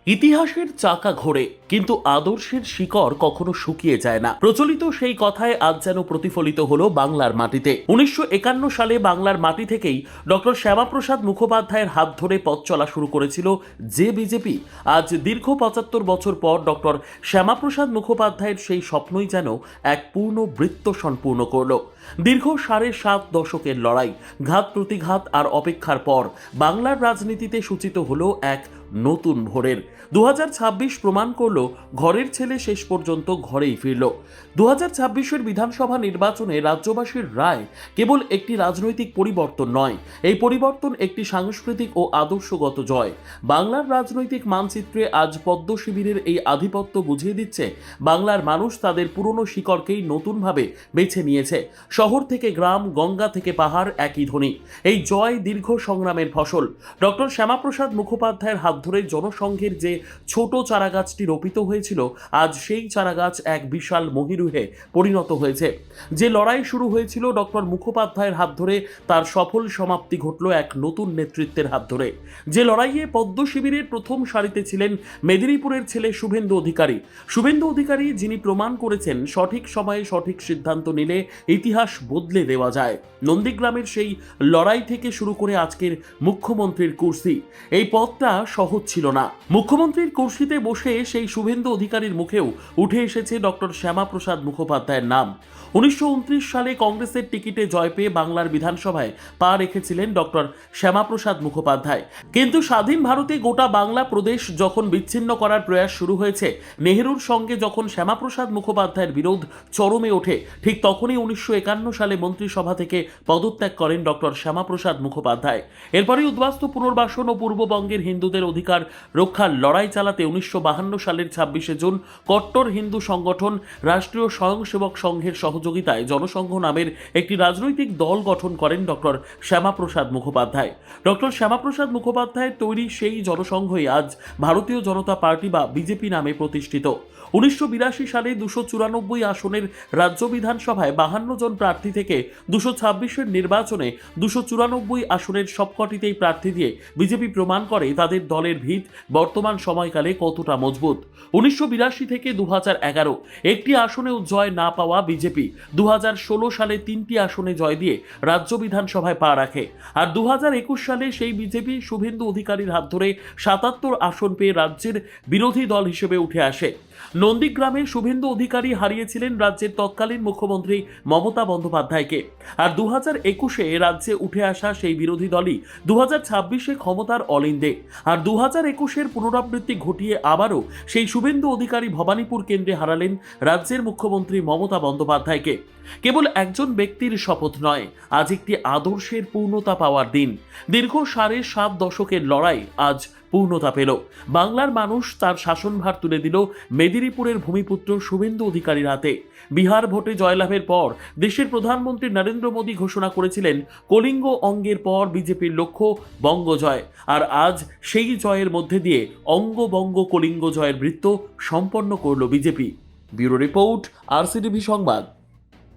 ইতিহাসের চাকা ঘোরে, কিন্তু আদর্শের শিকড় কখনো শুকিয়ে যায় না। প্রচলিত সেই কথায় আজ যেন প্রতিফলিত হলো বাংলার মাটিতে। 1951 সালে বাংলার মাটি থেকেই ডক্টর শ্যামাপ্রসাদ মুখোপাধ্যায়ের হাত ধরে পথ চলা শুরু করেছিল যে বিজেপি। আজ দীর্ঘ 75 বছর পর ডক্টর শ্যামাপ্রসাদ মুখোপাধ্যায়ের সেই স্বপ্নই যেন এক পূর্ণ বৃত্ত সম্পূর্ণ করল। দীর্ঘ 7.5 দশকের লড়াই, ঘাত প্রতিঘাত আর অপেক্ষার পর বাংলার রাজনীতিতে সূচিত হলো এক নতুন ভোরের। 2026 প্রমাণ করল ঘরের ছেলে শেষ পর্যন্ত ঘরেই ফিরল। 2026-এর বিধানসভা নির্বাচনে রাজ্যবাসীর রায় কেবল একটি রাজনৈতিক পরিবর্তন নয়, এই পরিবর্তন একটি সাংস্কৃতিক ও আদর্শগত জয়। বাংলার রাজনৈতিক মানচিত্রে আজ পদ্ম শিবিরের এই আধিপত্য বুঝিয়ে দিচ্ছে বাংলার মানুষ তাদের পুরনো শিকড়কেই নতুনভাবে বেছে নিয়েছে। শহর থেকে গ্রাম, গঙ্গা থেকে পাহাড়, একই ধ্বনি। এই জয় দীর্ঘ সংগ্রামের ফসল। ডক্টর শ্যামাপ্রসাদ মুখোপাধ্যায়ের হাত ধরে জনসংঘের যে ছোট চারাগাছটি রোপিত হয়েছিল, আজ সেই চারাগাছ এক বিশাল মহিরুহে পরিণত হয়েছে। যে লড়াই শুরু হয়েছিল ডক্টর মুখোপাধ্যায়ের হাত ধরে, তার সফল সমাপ্তি ঘটল এক নতুন নেতৃত্বের হাত ধরে। যে লড়াইয়ে পদ্ম শিবিরের প্রথম সারিতে ছিলেন মেদিনীপুরের ছেলে শুভেন্দু অধিকারী। শুভেন্দু অধিকারী যিনি প্রমাণ করেছেন সঠিক সময়ে সঠিক সিদ্ধান্ত নিলে ইতিহাস বদলে দেওয়া যায়। নন্দীগ্রামের সেই লড়াই থেকে শুরু করে আজকের মুখ্যমন্ত্রীর কুর্সি, এই পথটা সহজ ছিল না। মুখ্যমন্ত্রীর কুর্সিতে বসে সেই শুভেন্দু অধিকারীর মুখেও উঠে এসেছে ডক্টর শ্যামাপ্রসাদ মুখোপাধ্যায়ের নাম। 1929 সালে কংগ্রেসের টিকিটে জয় পেয়ে বাংলার বিধানসভায় পা রেখেছিলেন ডক্টর শ্যামাপ্রসাদ মুখোপাধ্যায়। কিন্তু স্বাধীন ভারতে গোটা বাংলা প্রদেশ যখন বিচ্ছিন্ন করার প্রয়াস শুরু হয়েছে, নেহেরুর সঙ্গে যখন শ্যামাপ্রসাদ মুখোপাধ্যায়ের বিরোধ চরমে ওঠে, ঠিক তখনই 1951 সালে মন্ত্রিসভা থেকে পদত্যাগ করেন ডক্টর শ্যামাপ্রসাদ মুখোপাধ্যায়। এরপরই উদ্বাস্তু পুনর্বাসন ও পূর্ববঙ্গের হিন্দুদের অধিকার রক্ষার লড়াই চালাতে 1952 সালের 26শে জুন কট্টর হিন্দু সংগঠন রাষ্ট্রীয় স্বয়ংসেবক সংঘের সহযোগিতায় জনসংঘ নামের একটি রাজনৈতিক দল গঠন করেন ডক্টর শ্যামাপ্রসাদ মুখোপাধ্যায়। ডক্টর শ্যামাপ্রসাদ মুখোপাধ্যায়ের তৈরি সেই জনসংঘই আজ ভারতীয় জনতা পার্টি বা বিজেপি নামে প্রতিষ্ঠিত। 1982 সালে 294 আসনের রাজ্য বিধানসভায় 52 জন প্রার্থী থেকে 226-এর নির্বাচনে 294 আসনের সবকটিতেই প্রার্থী দিয়ে বিজেপি প্রমাণ করে তাদের দলের ভিত বর্তমান সময়কালে কতটা মজবুত। 1982 থেকে 2011 একটি আসনেও জয় না পাওয়া বিজেপি 2016 সালে 3টি আসনে জয় দিয়ে রাজ্য বিধানসভায় পা রাখে। আর 2021 সালে সেই বিজেপি শুভেন্দু অধিকারীর হাত ধরে 77 আসন পেয়ে রাজ্যের বিরোধী দল হিসেবে উঠে আসে। নন্দীগ্রামে শুভেন্দু অধিকারী হারিয়েছিলেন রাজ্যের তৎকালীন মুখ্যমন্ত্রী মমতা বন্দ্যোপাধ্যায়কে। আর 2021-এ রাজ্যে উঠে আসা সেই বিরোধী দলই 2026-এ ক্ষমতার অলিন্দে। আর 2021-এর পুনরাবৃত্তি ঘটিয়ে আবারও সেই শুভেন্দু অধিকারী ভবানীপুর কেন্দ্রে হারালেন রাজ্যের মুখ্যমন্ত্রী মমতা বন্দ্যোপাধ্যায়কে। কেবল একজন ব্যক্তির শপথ নয়, আজ একটি আদর্শের পূর্ণতা পাওয়ার দিন। দীর্ঘ 7.5 দশকের লড়াই আজ পূর্ণতা পেল। বাংলার মানুষ তার শাসনভার তুলে দিল মেদিনীপুরের ভূমিপুত্র শুভেন্দু অধিকারীর হাতে। বিহার ভোটে জয়লাভের পর দেশের প্রধানমন্ত্রী নরেন্দ্র মোদী ঘোষণা করেছিলেন কলিঙ্গ অঙ্গের পর বিজেপির লক্ষ্য বঙ্গ জয়। আর আজ সেই জয়ের মধ্যে দিয়ে অঙ্গ বঙ্গ কলিঙ্গ জয়ের বৃত্ত সম্পন্ন করল বিজেপি। ব্যুরো রিপোর্ট, RCTV সংবাদ।